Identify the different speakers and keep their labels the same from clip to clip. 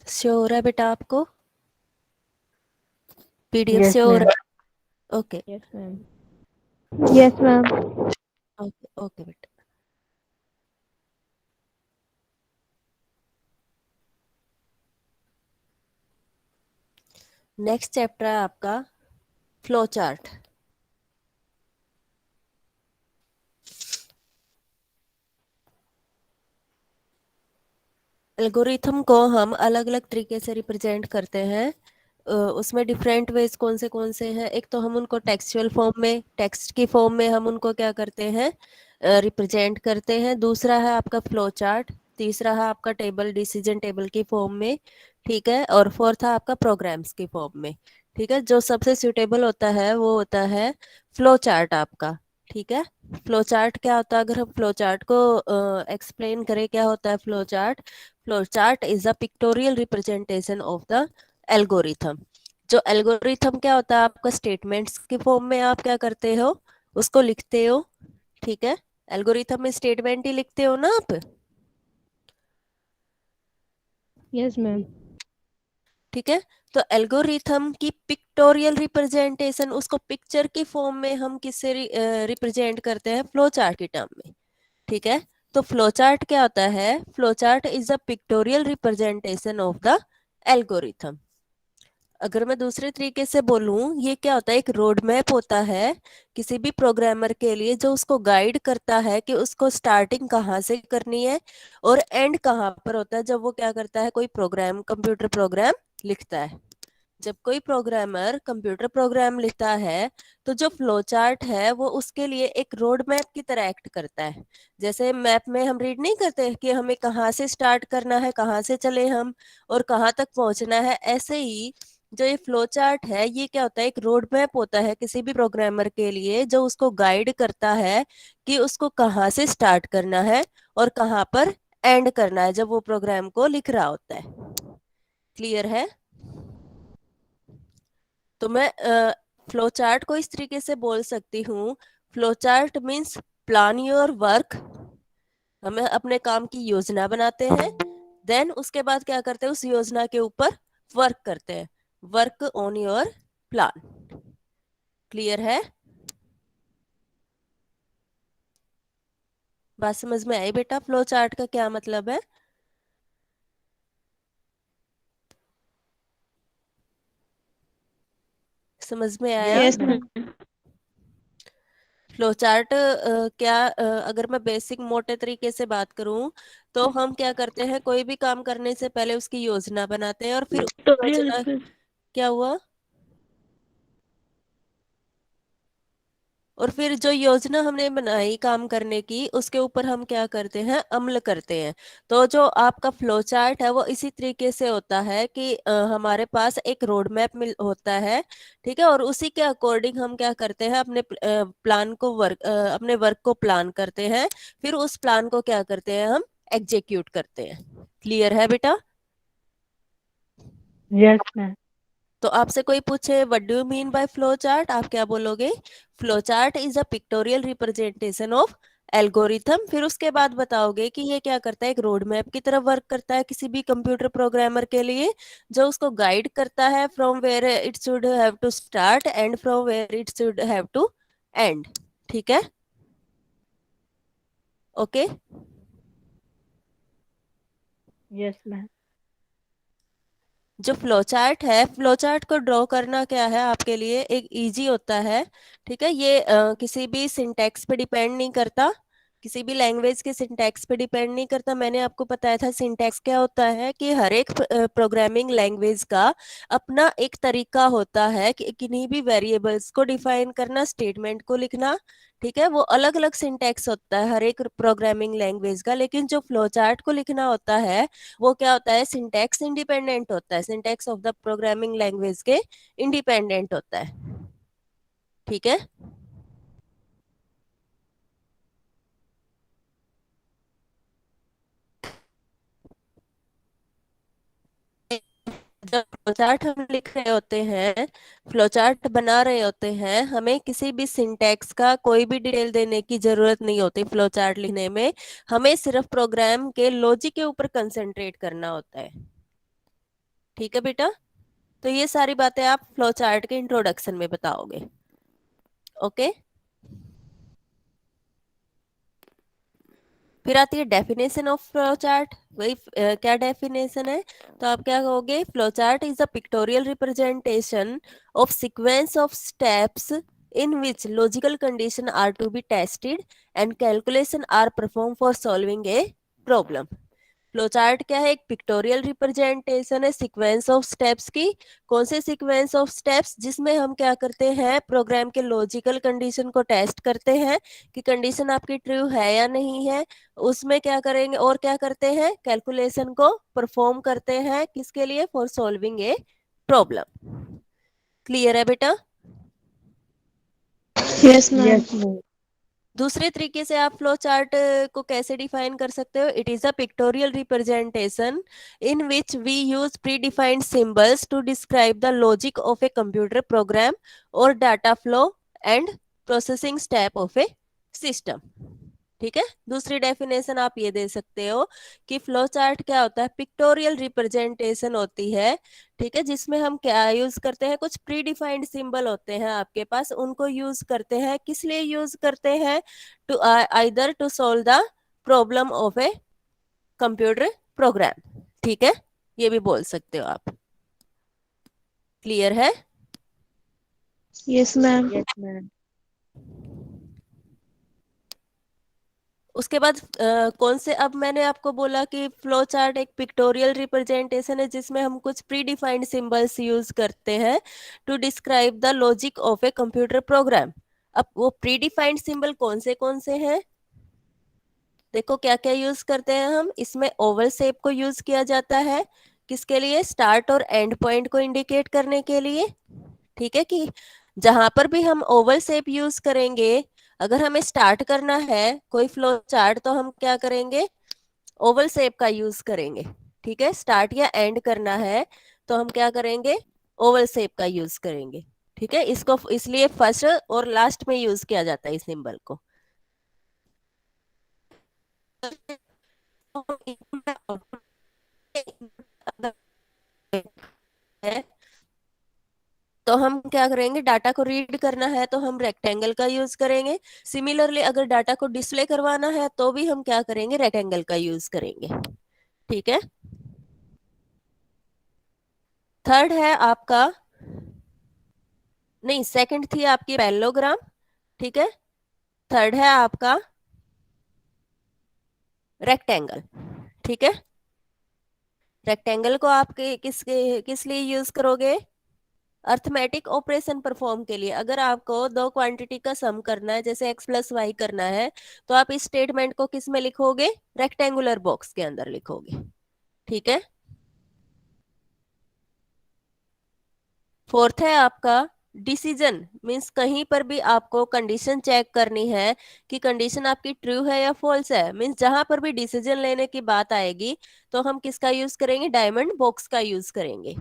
Speaker 1: Show हो रहा है बेटा आपको? पीडीएफ
Speaker 2: यस
Speaker 1: से हो
Speaker 2: मैम।
Speaker 1: रहा है? Okay.
Speaker 3: Yes ma'am. Yes ma'am.
Speaker 1: Okay okay बेटा। नेक्स्ट चैप्टर है आपका फ्लो चार्ट। एल्गोरिथम को हम अलग अलग तरीके से रिप्रेजेंट करते हैं। उसमें डिफरेंट वेज कौन से हैं? एक तो हम उनको टेक्सचुअल फॉर्म में, टेक्स्ट की फॉर्म में हम उनको क्या करते हैं, रिप्रेजेंट करते हैं। दूसरा है आपका फ्लो चार्ट। तीसरा है आपका टेबल, डिसीजन टेबल की फॉर्म में। ठीक है। और फोर्थ है आपका प्रोग्राम्स की फॉर्म में। ठीक है। जो सबसे सूटेबल होता है वो होता है फ्लो चार्ट आपका। ठीक है। फ्लो चार्ट क्या होता है? अगर हम फ्लो चार्ट को एक्सप्लेन करें, क्या होता है flow chart? Flowchart is a pictorial representation of the algorithm। जो एल्गोरिथम क्या होता है आपका, स्टेटमेंट्स के फॉर्म में आप क्या करते हो, उसको लिखते हो। ठीक है। एल्गोरिथम में स्टेटमेंट ही लिखते हो ना आप?
Speaker 3: Yes ma'am.
Speaker 1: ठीक है। तो एल्गोरिथम की पिक्टोरियल रिप्रेजेंटेशन, उसको पिक्चर की फॉर्म में हम किससे रिप्रेजेंट करते हैं? फ्लो चार्ट की टर्म में। ठीक है। तो फ्लो चार्ट क्या होता है? Flow chart is a pictorial representation of the algorithm. अगर मैं दूसरे तरीके से बोलूं, ये क्या होता है? एक रोड मैप होता है किसी भी प्रोग्रामर के लिए, जो उसको गाइड करता है कि उसको स्टार्टिंग कहाँ से करनी है और एंड कहाँ पर होता है, जब वो क्या करता है, कोई प्रोग्राम, कंप्यूटर प्रोग्राम लिखता है। जब कोई प्रोग्रामर कंप्यूटर प्रोग्राम लिखता है तो जो फ्लो चार्ट है वो उसके लिए एक रोड मैप की तरह एक्ट करता है। जैसे मैप में हम रीड नहीं करते कि हमें कहाँ से स्टार्ट करना है, कहाँ से चले हम और कहाँ तक पहुंचना है, ऐसे ही जो ये फ्लो चार्ट है ये क्या होता है? एक रोड मैप होता है किसी भी प्रोग्रामर के लिए, जो उसको गाइड करता है कि उसको कहाँ से स्टार्ट करना है और कहाँ पर एंड करना है जब वो प्रोग्राम को लिख रहा होता है। क्लियर है? तो मैं फ्लो चार्ट को इस तरीके से बोल सकती हूँ, flow chart means plan your work. हमें अपने काम की योजना बनाते हैं, देन उसके बाद क्या करते हैं, उस योजना के ऊपर वर्क करते हैं। Work on your plan. Clear है? बात समझ में आई बेटा? फ्लो चार्ट का क्या मतलब है? समझ में आया?
Speaker 3: Yes ma'am.
Speaker 1: फ्लो चार्ट क्या, अगर मैं बेसिक मोटे तरीके से बात करूं तो हम क्या करते हैं, कोई भी काम करने से पहले उसकी योजना बनाते हैं और फिर योजना, क्या हुआ, और फिर जो योजना हमने बनाई काम करने की उसके ऊपर हम क्या करते हैं, अमल करते हैं। तो जो आपका फ्लो चार्ट है वो इसी तरीके से होता है कि हमारे पास एक रोड मैप मिल होता है। ठीक है। और उसी के अकॉर्डिंग हम क्या करते हैं, अपने प्लान को अपने वर्क को प्लान करते हैं, फिर उस प्लान को क्या करते हैं, हम एग्जीक्यूट करते हैं। क्लियर है बेटा?
Speaker 2: Yes ma'am.
Speaker 1: तो आपसे कोई पूछे what do you mean by flow chart, आप क्या बोलोगे? Flow chart is a pictorial representation of algorithm. फिर उसके बाद बताओगे कि ये क्या करता है, एक रोड मैप की तरह वर्क करता है किसी भी कंप्यूटर प्रोग्रामर के लिए, जो उसको गाइड करता है from where it should have to start and from where it should have to end. ठीक है। ओके।
Speaker 2: Yes ma'am.
Speaker 1: जो फ्लो चार्ट है, फ्लो चार्ट को ड्रॉ करना क्या है आपके लिए, एक इजी होता है। ठीक है। ये किसी भी सिंटैक्स पे डिपेंड नहीं करता, किसी भी लैंग्वेज के सिंटैक्स पे डिपेंड नहीं करता। मैंने आपको बताया था सिंटैक्स क्या होता है, कि हर एक प्रोग्रामिंग लैंग्वेज का अपना एक तरीका होता है कि किन्हीं भी वेरिएबल्स को डिफाइन करना, स्टेटमेंट को लिखना। ठीक है। वो अलग अलग सिंटैक्स होता है हर एक प्रोग्रामिंग लैंग्वेज का, लेकिन जो फ्लो चार्ट को लिखना होता है वो क्या होता है, सिंटैक्स इंडिपेंडेंट होता है, syntax of the programming language के इंडिपेंडेंट होता है। ठीक है। जब फ्लोचार्ट हम लिख रहे होते हैं, फ्लोचार्ट बना रहे होते हैं, हमें किसी भी सिंटैक्स का कोई भी डिटेल देने की जरूरत नहीं होती फ्लोचार्ट लिखने में। हमें सिर्फ प्रोग्राम के लॉजिक के ऊपर कंसंट्रेट करना होता है। ठीक है बेटा, तो ये सारी बातें आप फ्लो चार्ट के इंट्रोडक्शन में बताओगे। ओके, फिर आती है डेफिनेशन ऑफ फ्लो चार्ट। वही क्या डेफिनेशन है, तो आप क्या कहोगे, flow chart is a pictorial representation of sequence of steps in which logical condition are to be tested and calculation are performed for solving a problem। Flow chart क्या है, एक पिक्टोरियल रिप्रेजेंटेशन है sequence of steps की। कौन से sequence of steps, जिसमें हम क्या करते हैं, प्रोग्राम के लॉजिकल कंडीशन को टेस्ट करते हैं कि कंडीशन आपकी ट्रू है या नहीं है। उसमें क्या करेंगे, और क्या करते हैं, कैलकुलेशन को परफॉर्म करते हैं, किसके लिए, for solving a problem. Clear है बेटा?
Speaker 3: Yes, ma'am.
Speaker 2: Yes, ma'am.
Speaker 1: दूसरे तरीके से आप फ्लो चार्ट को कैसे डिफाइन कर सकते हो, it is a pictorial representation in which we use pre defined symbols to describe the logic of a computer program और data flow and processing step of a system. ठीक है, दूसरी definition आप ये दे सकते हो कि फ्लो चार्ट क्या होता है, पिक्टोरियल रिप्रेजेंटेशन होती है, ठीक है, जिसमें हम क्या यूज करते हैं, कुछ प्री डिफाइंड सिंबल होते हैं आपके पास, उनको यूज करते हैं, किस लिए यूज करते हैं, to either to solve the problem of a computer program. ठीक है, ये भी बोल सकते हो आप। क्लियर है?
Speaker 3: Yes, ma'am.
Speaker 2: Yes, ma'am.
Speaker 1: उसके बाद कौन से, अब मैंने आपको बोला कि फ्लो चार्ट एक पिक्टोरियल रिप्रेजेंटेशन है जिसमें हम कुछ प्री डिफाइंड सिंबल्स यूज करते हैं to describe the logic of a computer program. अब वो प्री डिफाइंड सिंबल कौन से हैं, देखो क्या क्या यूज करते हैं हम इसमें। ओवल शेप को यूज किया जाता है, किसके लिए, स्टार्ट और एंड पॉइंट को इंडिकेट करने के लिए। ठीक है, कि जहां पर भी हम ओवल शेप यूज करेंगे, अगर हमें स्टार्ट करना है कोई फ्लो चार्ट, तो हम क्या करेंगे, ओवल शेप का यूज करेंगे। ठीक है, स्टार्ट या एंड करना है तो हम क्या करेंगे, ओवल शेप का यूज करेंगे। ठीक है, इसको इसलिए फर्स्ट और लास्ट में यूज किया जाता है इस सिंबल को। है, तो हम क्या करेंगे, डाटा को रीड करना है तो हम रेक्टेंगल का यूज करेंगे। सिमिलरली अगर डाटा को डिस्प्ले करवाना है तो भी हम क्या करेंगे, रेक्टेंगल का यूज करेंगे। ठीक है, थर्ड है आपका, नहीं सेकंड थी आपकी पैरेललोग्राम। ठीक है, थर्ड है आपका रेक्टेंगल। ठीक है, रेक्टेंगल को आप किस लिए यूज करोगे, अर्थमेटिक ऑपरेशन परफॉर्म के लिए। अगर आपको दो क्वांटिटी का सम करना है, जैसे x प्लस वाई करना है, तो आप इस स्टेटमेंट को किस में लिखोगे, रेक्टेंगुलर बॉक्स के अंदर लिखोगे। ठीक है, फोर्थ है आपका डिसीजन, मींस कहीं पर भी आपको कंडीशन चेक करनी है कि कंडीशन आपकी ट्रू है या फॉल्स है, मींस जहां पर भी डिसीजन लेने की बात आएगी तो हम किसका यूज करेंगे, डायमंड बॉक्स का यूज करेंगे।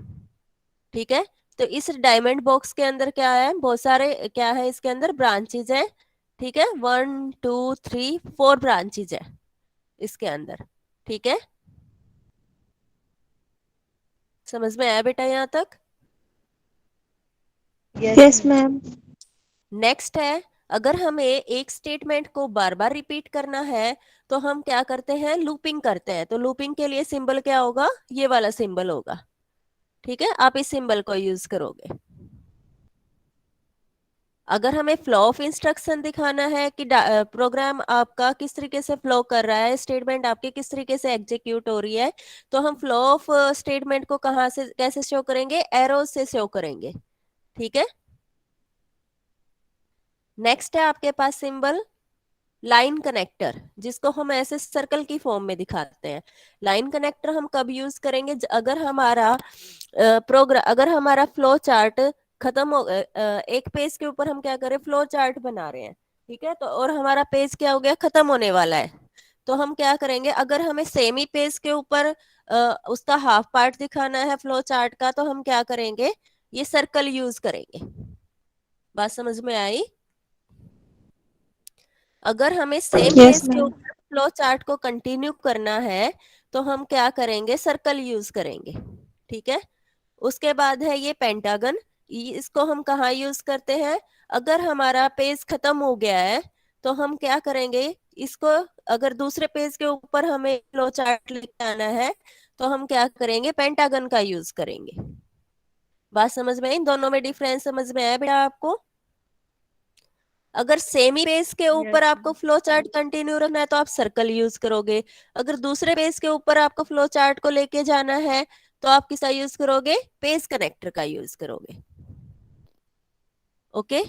Speaker 1: ठीक है, तो इस डायमंड बॉक्स के अंदर क्या है, बहुत सारे क्या है इसके अंदर, ब्रांचेज है। ठीक है, 1 2 3 4 ब्रांचेज है इसके अंदर। ठीक है, समझ में आया बेटा यहाँ तक?
Speaker 3: Yes, ma'am.
Speaker 1: नेक्स्ट है, अगर हमें एक स्टेटमेंट को बार बार रिपीट करना है तो हम क्या करते हैं, लूपिंग करते हैं। तो लूपिंग के लिए सिंबल क्या होगा, ये वाला सिंबल होगा। ठीक है, आप इस सिंबल को यूज करोगे। अगर हमें फ्लो ऑफ इंस्ट्रक्शन दिखाना है कि प्रोग्राम आपका किस तरीके से फ्लो कर रहा है, स्टेटमेंट आपके किस तरीके से एग्जीक्यूट हो रही है, तो हम फ्लो ऑफ स्टेटमेंट को कहाँ से कैसे शो करेंगे, एरोज से शो करेंगे। ठीक है, नेक्स्ट है आपके पास सिंबल लाइन कनेक्टर, जिसको हम ऐसे सर्कल की फॉर्म में दिखाते हैं। लाइन कनेक्टर हम कब यूज करेंगे, अगर हमारा प्रोग्राम, अगर हमारा फ्लो चार्ट खत्म हो एक पेज के ऊपर हम क्या करें, फ्लो चार्ट बना रहे हैं। ठीक है, तो और हमारा पेज क्या हो गया, खत्म होने वाला है, तो हम क्या करेंगे, अगर हमें सेम ही पेज के ऊपर उसका हाफ पार्ट दिखाना है फ्लो चार्ट का, तो हम क्या करेंगे, ये सर्कल यूज करेंगे। बात समझ में आई? अगर हमें सेम
Speaker 3: Yes,
Speaker 1: पेज के
Speaker 3: ma'am.
Speaker 1: ऊपर फ्लो चार्ट को कंटिन्यू करना है तो हम क्या करेंगे, सर्कल यूज करेंगे। ठीक है, उसके बाद है ये पेंटागन। इसको हम कहाँ यूज करते हैं? अगर हमारा पेज खत्म हो गया है तो हम क्या करेंगे इसको, अगर दूसरे पेज के ऊपर हमें फ्लो चार्ट लेके आना है तो हम क्या करेंगे, पेंटागन का यूज करेंगे। बात समझ में आई? इन दोनों में डिफरेंस समझ में आया बेटा आपको? अगर सेमी पेज के
Speaker 2: यस
Speaker 1: ऊपर आपको
Speaker 2: मैम।
Speaker 1: फ्लो चार्ट कंटिन्यू रखना है तो आप सर्कल यूज करोगे। अगर दूसरे पेज के ऊपर आपको फ्लो चार्ट को लेके जाना है तो आप किसका यूज करोगे? पेज कनेक्टर का यूज करोगे। ओके।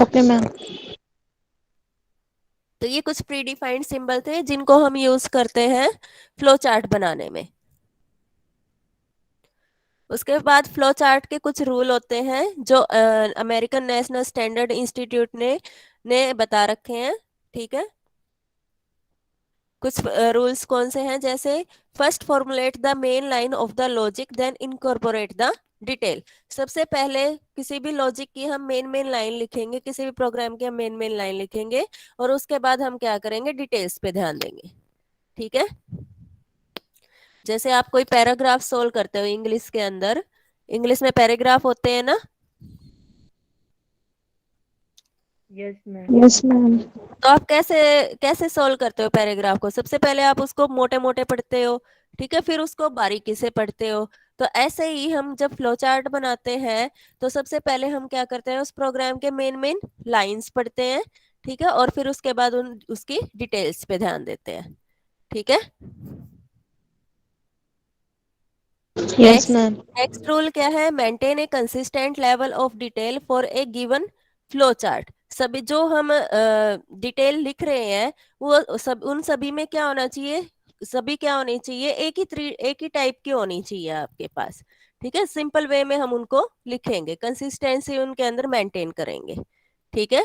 Speaker 3: Okay ma'am.
Speaker 1: तो ये कुछ प्री डिफाइंड सिंबल थे जिनको हम यूज करते हैं फ्लो चार्ट बनाने में। उसके बाद फ्लो चार्ट के कुछ रूल होते हैं जो अमेरिकन नेशनल स्टैंडर्ड इंस्टीट्यूट ने बता रखे हैं। ठीक है, कुछ रूल्स कौन से हैं, जैसे first formulate the main line of the logic then incorporate the detail. सबसे पहले किसी भी लॉजिक की हम मेन मेन लाइन लिखेंगे, किसी भी प्रोग्राम की हम मेन मेन लाइन लिखेंगे और उसके बाद हम क्या करेंगे, डिटेल्स पे ध्यान देंगे। ठीक है, जैसे आप कोई पैराग्राफ सोल्व करते हो इंग्लिश के अंदर, इंग्लिश में पैराग्राफ होते हैं ना,
Speaker 2: यस मैम।
Speaker 3: Yes ma'am.
Speaker 1: तो आप कैसे कैसे सोल्व करते हो पैराग्राफ को? सबसे पहले आप उसको मोटे मोटे पढ़ते हो, ठीक है, फिर उसको बारीकी से पढ़ते हो। तो ऐसे ही हम जब फ्लो चार्ट बनाते हैं तो सबसे पहले हम क्या करते हैं, उस प्रोग्राम के मेन मेन लाइंस पढ़ते हैं, ठीक है, और फिर उसके बाद उसकी डिटेल्स पे ध्यान देते हैं। ठीक है,
Speaker 3: yes
Speaker 1: next
Speaker 3: ma'am.
Speaker 1: Next rule क्या है, maintain A consistent level of detail for a given flow chart. सभी जो हम डिटेल लिख रहे हैं वो सब, उन सभी में क्या होना चाहिए, सभी क्या होनी चाहिए, एक ही टाइप की होनी चाहिए आपके पास। ठीक है, सिंपल वे में हम उनको लिखेंगे, कंसिस्टेंसी उनके अंदर मेंटेन करेंगे। ठीक है,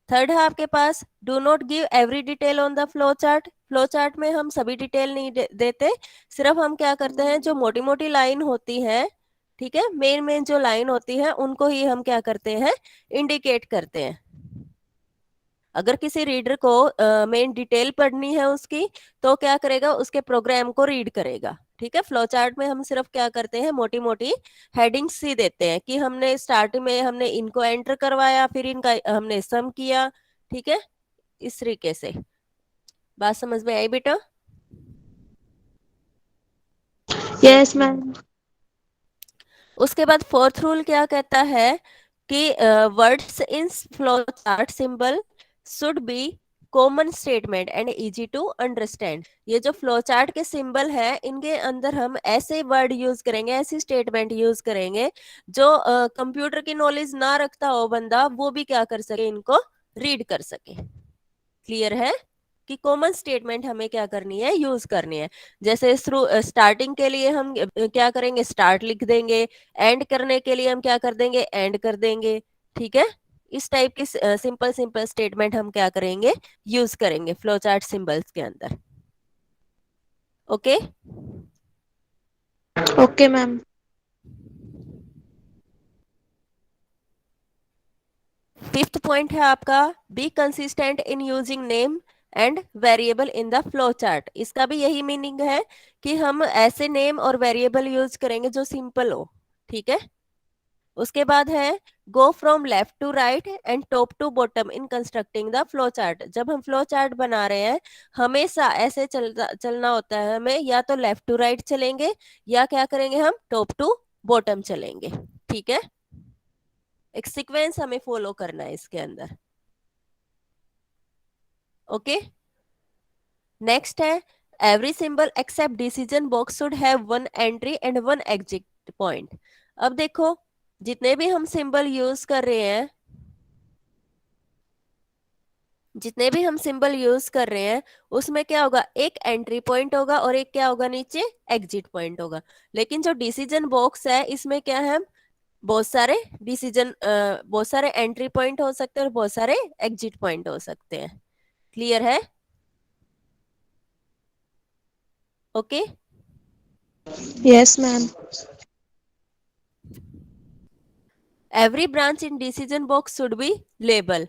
Speaker 1: थर्ड है आपके पास, do not give every detail on the flow chart. Flow chart में हम सभी डिटेल नहीं देते, सिर्फ हम क्या करते हैं, जो मोटी मोटी लाइन होती है, ठीक है, मेन मेन जो लाइन होती है उनको ही हम क्या करते हैं, इंडिकेट करते हैं। अगर किसी रीडर को मेन डिटेल पढ़नी है उसकी, तो क्या करेगा, उसके प्रोग्राम को रीड करेगा। ठीक है, फ्लो चार्ट में हम सिर्फ क्या करते हैं, मोटी मोटी हेडिंग्स ही देते हैं कि हमने स्टार्ट में हमने इनको एंटर करवाया, फिर इनका हमने सम किया। ठीक है, इस तरीके से। बात समझ में आई बेटा?
Speaker 2: Yes
Speaker 3: yes
Speaker 2: ma'am.
Speaker 3: मैम।
Speaker 1: उसके बाद फोर्थ रूल क्या कहता है कि words in flow chart symbol should be common statement and easy to understand. ये जो फ्लो चार्ट के सिंबल है इनके अंदर हम ऐसे वर्ड यूज करेंगे, ऐसी स्टेटमेंट यूज करेंगे जो कंप्यूटर की नॉलेज ना रखता हो बंदा, वो भी क्या कर सके, इनको रीड कर सके। क्लियर है कि कॉमन स्टेटमेंट हमें क्या करनी है, यूज करनी है। जैसे स्टार्टिंग के लिए हम क्या करेंगे, स्टार्ट लिख देंगे, एंड करने के लिए हम क्या कर देंगे, एंड कर देंगे। ठीक है, इस टाइप की सिंपल सिंपल स्टेटमेंट हम क्या करेंगे, यूज करेंगे फ्लो चार्ट सिंबल्स के अंदर। Okay,
Speaker 3: okay ma'am.
Speaker 1: Fifth point है आपका, be consistent in using name and variable in the flow chart. इसका भी यही मीनिंग है कि हम ऐसे नेम और वेरिएबल यूज करेंगे जो सिंपल हो। ठीक है, उसके बाद है, go from left to right and top to bottom in constructing the flow chart. जब हम फ्लो चार्ट बना रहे हैं हमेशा ऐसे चलना होता है हमें, या तो लेफ्ट टू राइट चलेंगे या क्या करेंगे, हम टॉप टू बॉटम चलेंगे। ठीक है, एक सीक्वेंस हमें फॉलो करना है इसके अंदर। ओके, नेक्स्ट है, every symbol except decision box should have one entry and one exit point. अब देखो, जितने भी हम सिंबल यूज कर रहे हैं, जितने भी हम सिंबल यूज कर रहे हैं उसमें क्या होगा, एक एंट्री पॉइंट होगा और एक क्या होगा, नीचे एग्जिट पॉइंट होगा। लेकिन जो डिसीजन बॉक्स है इसमें क्या है, बहुत सारे डिसीजन, बहुत सारे एंट्री पॉइंट हो सकते हैं और बहुत सारे एग्जिट पॉइंट हो सकते हैं। क्लियर है? Okay,
Speaker 3: yes ma'am.
Speaker 1: Every branch in decision box should be label.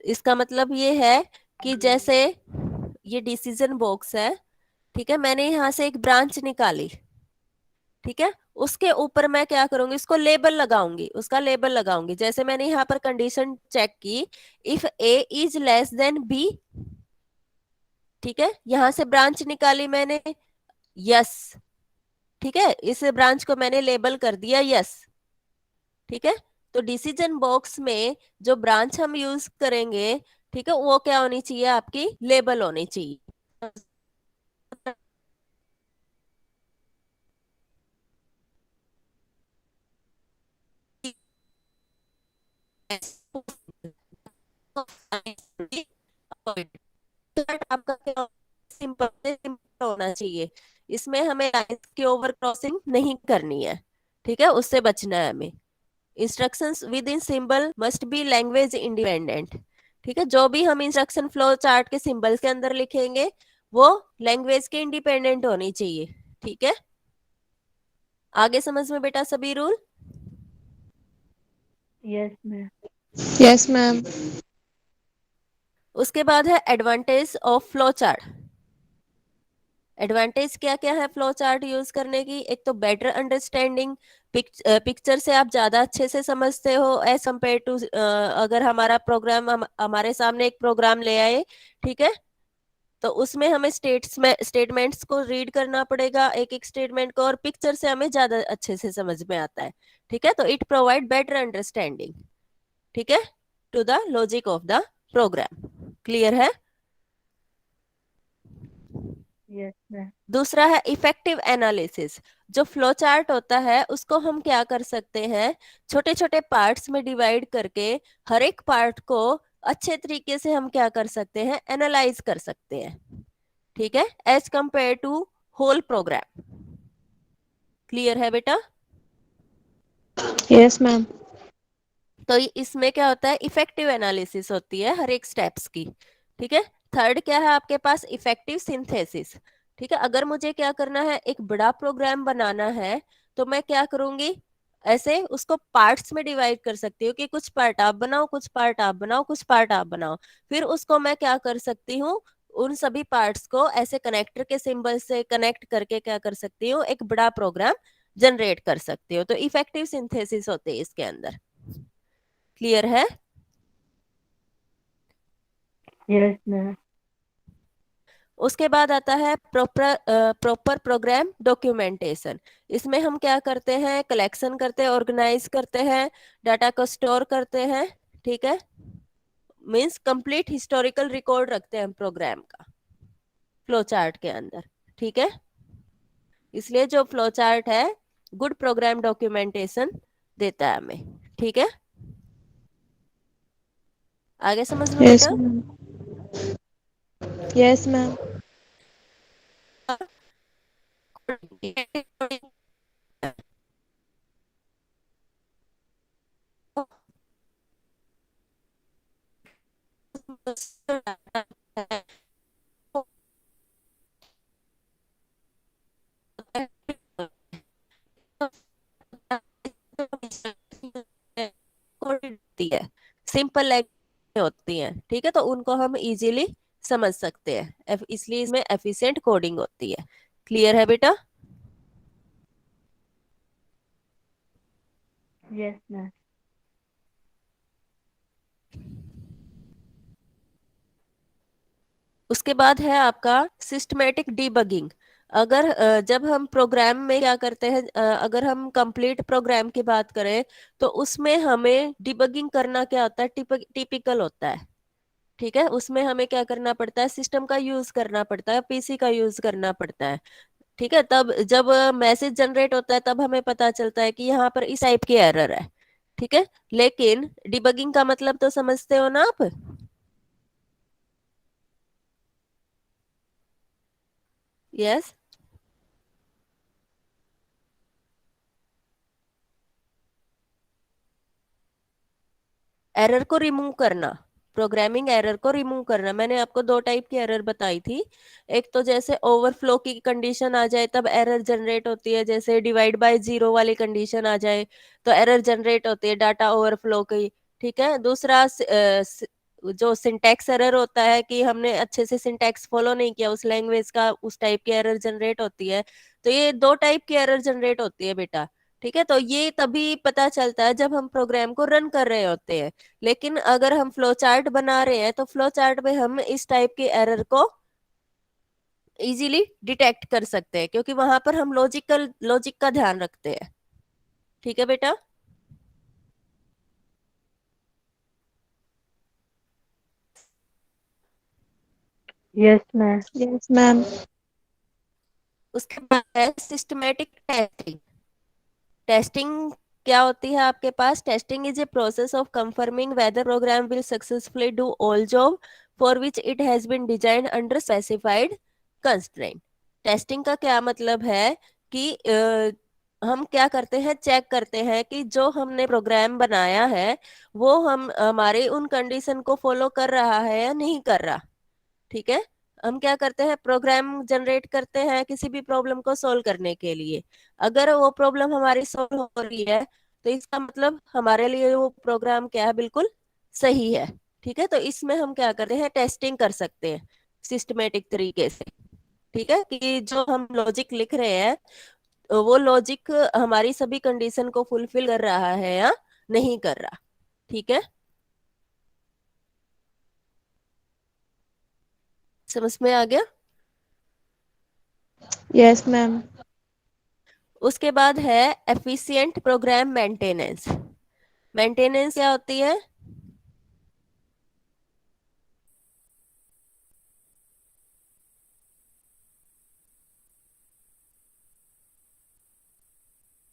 Speaker 1: इसका मतलब ये है कि जैसे ये डिसीजन बॉक्स है, ठीक है, मैंने यहां से एक ब्रांच निकाली, ठीक है। उसके ऊपर मैं क्या करूंगी, इसको लेबल लगाऊंगी, उसका लेबल लगाऊंगी। जैसे मैंने यहाँ पर कंडीशन चेक की, if A is less than B, ठीक है, यहां से ब्रांच निकाली मैंने, यस, ठीक है, इस ब्रांच को मैंने लेबल कर दिया यस, ठीक है। तो डिसीजन बॉक्स में जो ब्रांच हम यूज करेंगे, ठीक है, वो क्या होनी चाहिए, आपकी लेबल होनी चाहिए। आपका क्या, सिंपल से सिंपल होना चाहिए, इसमें हमें लाइंस की ओवर क्रॉसिंग नहीं करनी है, ठीक है, उससे बचना है हमें। Instructions with in symbol must be language independent, ठीक है, जो भी हम इंस्ट्रक्शन फ्लो चार्ट के सिंबल्स के अंदर लिखेंगे वो लैंग्वेज के इंडिपेंडेंट होनी चाहिए, ठीक है। आगे समझ में बेटा सभी rule.
Speaker 2: Yes, ma'am.
Speaker 3: Yes, ma'am.
Speaker 1: उसके बाद है advantage of flow chart. Advantage क्या क्या है फ्लो चार्ट यूज करने की, एक तो बेटर अंडरस्टैंडिंग, पिक्चर से आप ज्यादा अच्छे से समझते हो एज कम्पेयर टू, अगर हमारा प्रोग्राम हमारे सामने एक प्रोग्राम ले आए, ठीक है, तो उसमें हमें स्टेटमेंट्स को रीड करना पड़ेगा, एक एक स्टेटमेंट को, और पिक्चर से हमें ज्यादा अच्छे से समझ में आता है, ठीक है। तो इट प्रोवाइड बेटर अंडरस्टैंडिंग, ठीक है, to the logic of the program. Clear है।
Speaker 2: Yes, ma'am.
Speaker 1: दूसरा है इफेक्टिव एनालिसिस। जो फ्लो चार्ट होता है उसको हम क्या कर सकते हैं, छोटे छोटे पार्ट्स में डिवाइड करके हर एक पार्ट को अच्छे तरीके से हम क्या कर सकते हैं, एनालाइज कर सकते हैं, ठीक है, as compare to whole program. Clear है बेटा।
Speaker 3: Yes, ma'am.
Speaker 1: तो इसमें क्या होता है, इफेक्टिव एनालिसिस होती है हर एक स्टेप्स की, ठीक है। थर्ड क्या है आपके पास, इफेक्टिव सिंथेसिस, ठीक है। अगर मुझे क्या करना है, एक बड़ा प्रोग्राम बनाना है, तो मैं क्या करूंगी, ऐसे उसको पार्ट्स में डिवाइड कर सकती हूँ कि कुछ पार्ट आप बनाओ, कुछ पार्ट आप बनाओ, कुछ पार्ट आप बनाओ। फिर उसको मैं क्या कर सकती हूँ, उन सभी पार्ट्स को ऐसे कनेक्टर के सिंबल से कनेक्ट करके क्या कर सकती हूँ, एक बड़ा प्रोग्राम जनरेट कर सकती हूँ। तो इफेक्टिव सिंथेसिस होते हैं इसके अंदर। क्लियर है।
Speaker 2: Yes, ma'am.
Speaker 1: उसके बाद आता है प्रॉपर प्रोग्राम डॉक्यूमेंटेशन। इसमें हम क्या करते हैं, कलेक्शन करते हैं, ऑर्गेनाइज करते हैं, डाटा को स्टोर करते हैं, ठीक है, मींस कंप्लीट हिस्टोरिकल रिकॉर्ड रखते हैं हम प्रोग्राम का फ्लो चार्ट के अंदर, ठीक है। इसलिए जो फ्लो चार्ट है गुड प्रोग्राम डॉक्यूमेंटेशन देता है हमें, ठीक है। आगे समझ में
Speaker 3: Yes,
Speaker 1: बेटा।
Speaker 3: ma'am. Yes, ma'am.
Speaker 1: होती है, सिंपल लैंग्वेज होती है, ठीक है, तो उनको हम इजीली समझ सकते हैं, इसलिए इसमें एफिशिएंट कोडिंग होती है। क्लियर है बेटा।
Speaker 2: Yes, ma'am.
Speaker 1: उसके बाद है आपका सिस्टमेटिक डीबगिंग। अगर जब हम प्रोग्राम में क्या करते हैं, अगर हम कंप्लीट प्रोग्राम की बात करें, तो उसमें हमें डिबगिंग करना क्या होता है, टिपिकल होता है, ठीक है। उसमें हमें क्या करना पड़ता है, सिस्टम का यूज करना पड़ता है, पीसी का यूज करना पड़ता है, ठीक है। तब जब मैसेज जनरेट होता है तब हमें पता चलता है कि यहाँ पर इस टाइप की एरर है, ठीक है। लेकिन डिबगिंग का मतलब तो समझते हो ना आप। यस। एरर को रिमूव करना, प्रोग्रामिंग एरर को रिमूव करना। मैंने आपको दो टाइप की एरर बताई थी। एक तो जैसे ओवरफ्लो की कंडीशन आ जाए तब एरर जनरेट होती है, जैसे डिवाइड बाय जीरो वाली कंडीशन आ जाए तो एरर जनरेट होती है डाटा ओवरफ्लो की, ठीक है। दूसरा जो सिंटैक्स एरर होता है कि हमने अच्छे से सिंटैक्स फॉलो नहीं किया उस लैंग्वेज का, उस टाइप की एरर जनरेट होती है। तो ये दो टाइप की एरर जनरेट होती है बेटा। ठीक है, तो ये तभी पता चलता है जब हम प्रोग्राम को रन कर रहे होते हैं। लेकिन अगर हम फ्लो चार्ट बना रहे हैं तो फ्लो चार्ट में हम इस टाइप की एरर को इजीली डिटेक्ट कर सकते हैं, क्योंकि वहां पर हम लॉजिक का ध्यान रखते हैं। ठीक है बेटा।
Speaker 2: Yes, ma'am.
Speaker 3: Yes, ma'am.
Speaker 1: उसके बाद है सिस्टमेटिक टेस्टिंग। टेस्टिंग क्या होती है आपके पास? Testing is a process of confirming whether program will successfully do all job for which it has been designed under specified constraint. Testing का क्या मतलब है कि हम क्या करते हैं, चेक करते हैं कि जो हमने प्रोग्राम बनाया है वो हम हमारे उन कंडीशन को फॉलो कर रहा है या नहीं कर रहा। ठीक है, हम क्या करते हैं, प्रोग्राम जनरेट करते हैं किसी भी प्रॉब्लम को सॉल्व करने के लिए। अगर वो प्रॉब्लम हमारी सॉल्व हो रही है तो इसका मतलब हमारे लिए वो प्रोग्राम क्या है, बिल्कुल सही है। ठीक है, तो इसमें हम क्या करते हैं, टेस्टिंग कर सकते हैं सिस्टमेटिक तरीके से। ठीक है, कि जो हम लॉजिक लिख रहे हैं वो लॉजिक हमारी सभी कंडीशन को फुलफिल कर रहा है या नहीं कर रहा। ठीक है, समझ में आ गया?
Speaker 3: Yes, ma'am.
Speaker 1: उसके बाद है एफिशिएंट प्रोग्राम मेंटेनेंस। मेंटेनेंस क्या होती है?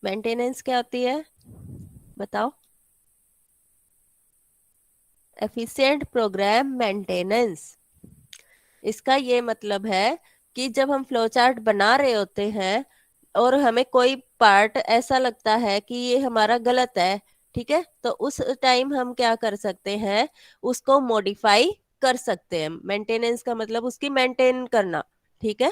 Speaker 1: मेंटेनेंस क्या होती है, बताओ? एफिशिएंट प्रोग्राम मेंटेनेंस, इसका ये मतलब है कि जब हम फ्लो चार्ट बना रहे होते हैं और हमें कोई पार्ट ऐसा लगता है कि ये हमारा गलत है, ठीक है, तो उस टाइम हम क्या कर सकते हैं, उसको मॉडिफाई कर सकते हैं। मेंटेनेंस का मतलब उसकी मेंटेन करना। ठीक है,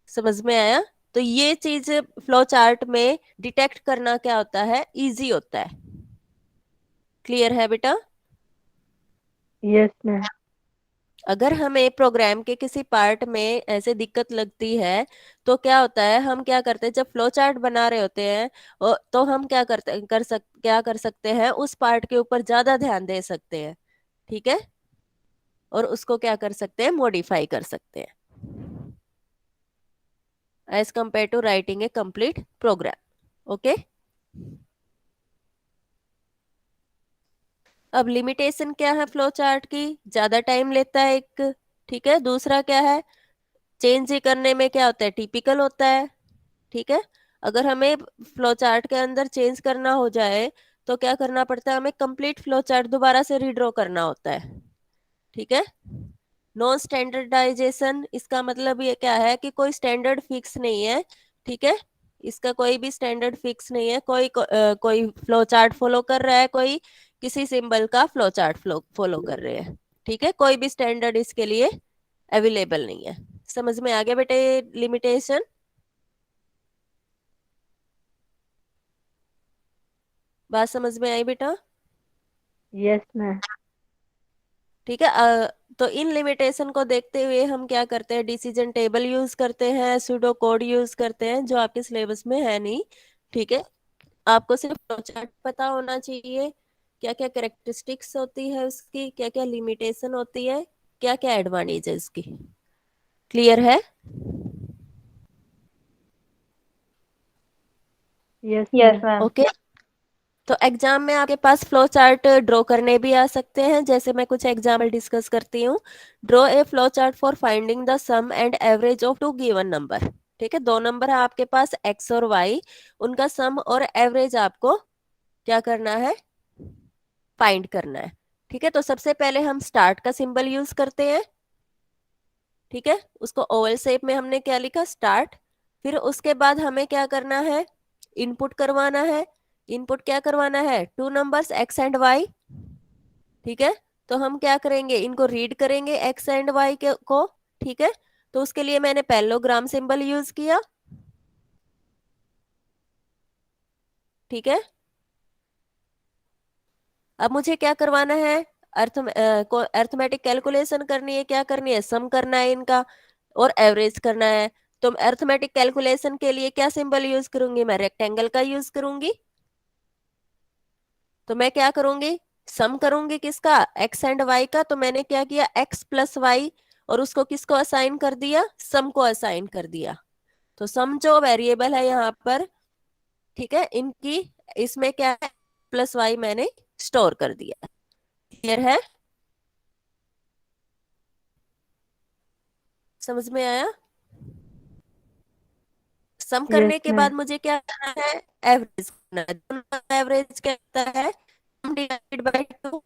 Speaker 1: समझ में आया? तो ये चीज फ्लो चार्ट में डिटेक्ट करना क्या होता है, इजी होता है। क्लियर है बेटा?
Speaker 2: Yes, ma'am.
Speaker 1: अगर हमें प्रोग्राम के किसी पार्ट में ऐसे दिक्कत लगती है तो क्या होता है, हम क्या करते हैं, जब फ्लो चार्ट बना रहे होते हैं तो हम क्या कर सकते हैं, उस पार्ट के ऊपर ज्यादा ध्यान दे सकते हैं। ठीक है, और उसको क्या कर सकते हैं, मॉडिफाई कर सकते हैं as compare to writing a complete program. Okay, अब लिमिटेशन क्या है फ्लो चार्ट की? ज्यादा टाइम लेता है एक। ठीक है, दूसरा क्या है, चेंज करने में क्या होता है, टिपिकल होता है। ठीक है, अगर हमें फ्लो चार्ट के अंदर चेंज करना हो जाए तो क्या करना पड़ता है, हमें कंप्लीट फ्लो चार्ट दोबारा से रीड्रॉ करना होता है। ठीक है, नॉन स्टैंडर्डाइजेशन, इसका मतलब ये क्या है कि कोई स्टैंडर्ड फिक्स नहीं है। ठीक है, इसका कोई भी स्टैंडर्ड फिक्स नहीं है, कोई फ्लो चार्ट फॉलो कर रहा है, कोई किसी सिंबल का फ्लो चार्ट फॉलो कर रहे हैं। ठीक है, कोई भी स्टैंडर्ड इसके लिए अवेलेबल नहीं है। समझ में आ गया बेटे लिमिटेशन? बात समझ में आई बेटा?
Speaker 2: Yes, ma'am.
Speaker 1: ठीक है, तो इन लिमिटेशन को देखते हुए हम क्या करते हैं, डिसीजन टेबल यूज करते हैं, सूडो कोड यूज करते हैं, जो आपके सिलेबस में है नहीं। ठीक है, आपको सिर्फ फ्लोचार्ट पता होना चाहिए, क्या क्या कैरेक्टरिस्टिक्स होती है उसकी, क्या क्या लिमिटेशन होती है, क्या क्या एडवांटेज है उसकी। क्लियर है?
Speaker 2: Yes,
Speaker 3: Yes,
Speaker 2: ma'am.
Speaker 3: ma'am.
Speaker 1: Okay, तो एग्जाम में आपके पास फ्लो चार्ट ड्रॉ करने भी आ सकते हैं, जैसे मैं कुछ एग्जाम्पल डिस्कस करती हूँ। Draw a flow chart for finding the sum and average of two given number. ठीक है, दो नंबर है आपके पास एक्स और वाई, उनका सम और एवरेज आपको क्या करना है, फाइंड करना है। ठीक है, तो सबसे पहले हम स्टार्ट का सिंबल यूज करते हैं। ठीक है, उसको ओवल शेप में हमने क्या लिखा, स्टार्ट। फिर उसके बाद हमें क्या करना है, इनपुट करवाना है। इनपुट क्या करवाना है, two numbers X and Y. ठीक है, तो हम क्या करेंगे, इनको रीड करेंगे एक्स एंड वाई के को। ठीक है, तो उसके लिए मैंने पैरेललोग्राम सिंबल यूज किया। ठीक है, अब मुझे क्या करवाना है, अर्थमेटिक कैलकुलेशन करनी है, क्या करनी है, सम करना है इनका और एवरेज करना है। तो अर्थमेटिक कैलकुलेशन के लिए क्या सिंबल यूज करूंगी, मैं रेक्टेंगल का यूज करूंगी। तो मैं क्या करूंगी, सम करूंगी किसका, एक्स एंड वाई का। तो मैंने क्या किया, एक्स प्लस वाई, और उसको किसको असाइन कर दिया, सम को असाइन कर दिया। तो सम जो वेरिएबल है यहाँ पर, ठीक है, इनकी इसमें क्या है, प्लस वाई मैंने स्टोर कर दिया। क्लियर है, समझ में आया। सम
Speaker 2: यस
Speaker 1: करने के
Speaker 2: मैम।
Speaker 1: बाद मुझे क्या करना है, एवरेज करना है। दोनों का एवरेज क्या होता है, सम डिवाइडेड बाय टू।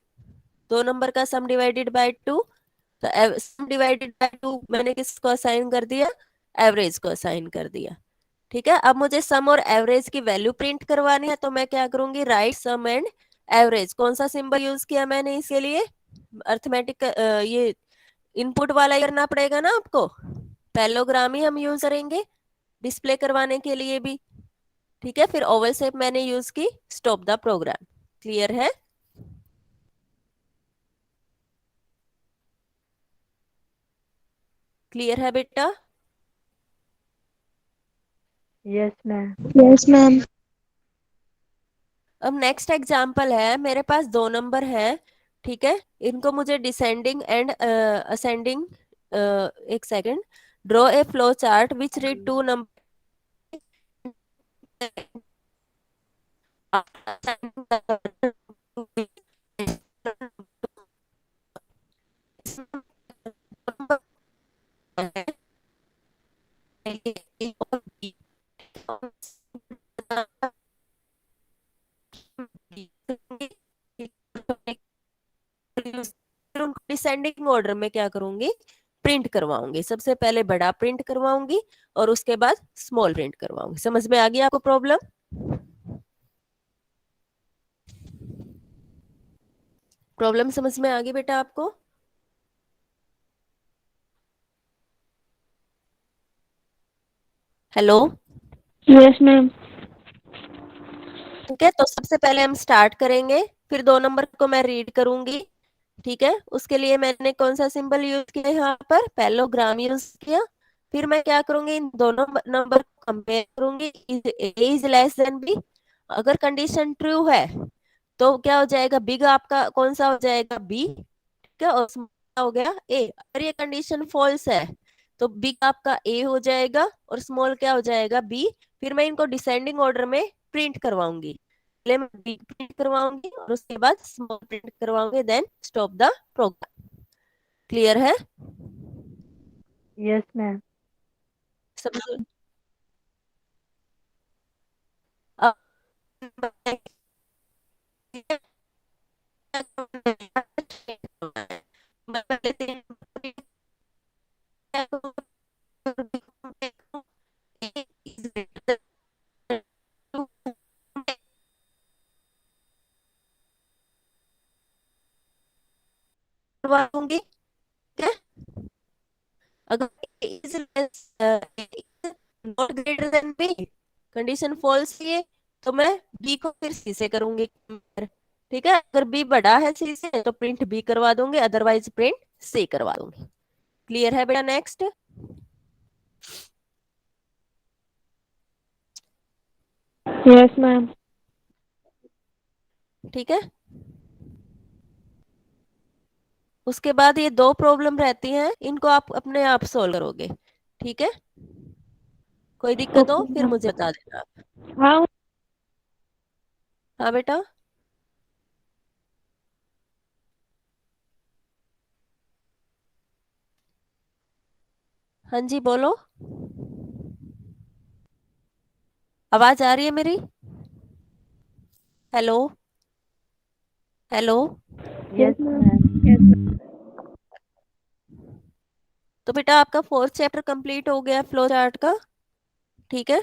Speaker 1: दो नंबर का सम डिवाइडेड बाय टू। तो सम डिवाइडेड बाय टू मैंने किसको असाइन कर दिया, एवरेज को असाइन कर दिया। ठीक है, अब मुझे सम और एवरेज की वैल्यू प्रिंट करवानी है, तो मैं क्या करूंगी, राइट सम एंड एवरेज। कौन सा सिंबल यूज किया मैंने इसके लिए, अर्थमेटिक, ये इनपुट वाला ही करना पड़ेगा ना आपको, पैरेललोग्राम ही हम यूज करेंगे डिस्प्ले करवाने के लिए भी। ठीक है, फिर ओवल शेप मैंने यूज की, स्टॉप द प्रोग्राम। क्लियर है, क्लियर है बेटा।
Speaker 2: Yes ma'am.
Speaker 3: Yes, ma'am.
Speaker 1: अब नेक्स्ट एग्जाम्पल है, मेरे पास दो नंबर है। ठीक है, इनको मुझे डिसेंडिंग एंड असेंडिंग, एक second, draw a flow chart which read two number descending order में क्या करूंगी, प्रिंट करवाऊंगी। सबसे पहले बड़ा प्रिंट करवाऊंगी और उसके बाद स्मॉल प्रिंट करवाऊंगी। समझ में आ गई आपको प्रॉब्लम, प्रॉब्लम समझ में आ गई बेटा आपको। Hello,
Speaker 3: Yes, ma'am.
Speaker 1: ठीक है, तो सबसे पहले हम स्टार्ट करेंगे, फिर दो नंबर को मैं रीड करूंगी। ठीक है, उसके लिए मैंने कौन सा सिंबल यूज किया, यहाँ पर पैरेललोग्राम यूज किया। फिर मैं क्या करूंगी, इन दोनों नंबर को कंपेयर करूंगी, ए इज लेस देन बी। अगर कंडीशन ट्रू है तो क्या हो जाएगा, बिग आपका कौन सा हो जाएगा, बी। ठीक है, और स्मॉल हो गया ए। अगर ये कंडीशन फॉल्स है तो बिग आपका ए हो जाएगा और स्मॉल क्या हो जाएगा, बी। फिर मैं इनको डिसेंडिंग ऑर्डर में प्रिंट करवाऊंगी। पहले मैं बिग प्रिंट करवाऊंगी और उसके बाद स्मॉल प्रिंट करवाऊंगी, then stop the program. Clear है,
Speaker 2: यस मैम।
Speaker 1: समझ। अब करवाऊंगी। ठीक है, अगर is not greater than B, condition false है, तो मैं बी को फिर सी से करूंगी। ठीक है, अगर बी बड़ा है सी से तो प्रिंट बी करवा दूंगी, अदरवाइज प्रिंट सी करवा दूंगी। क्लियर है बेटा, नेक्स्ट।
Speaker 3: Yes, ma'am.
Speaker 1: ठीक है, उसके बाद ये दो प्रॉब्लम रहती हैं, इनको आप अपने आप सोल्व करोगे। ठीक है, कोई दिक्कत हो
Speaker 3: Okay,
Speaker 1: फिर
Speaker 3: ma'am.
Speaker 1: मुझे बता देना आप।
Speaker 3: How?
Speaker 1: हाँ बेटा, हाँ जी बोलो, आवाज आ रही है मेरी, hello, hello.
Speaker 3: Yes,
Speaker 2: yes
Speaker 3: ma'am.
Speaker 2: Ma'am.
Speaker 1: तो बेटा आपका फोर्थ चैप्टर कंप्लीट हो गया फ्लो चार्ट का। ठीक है,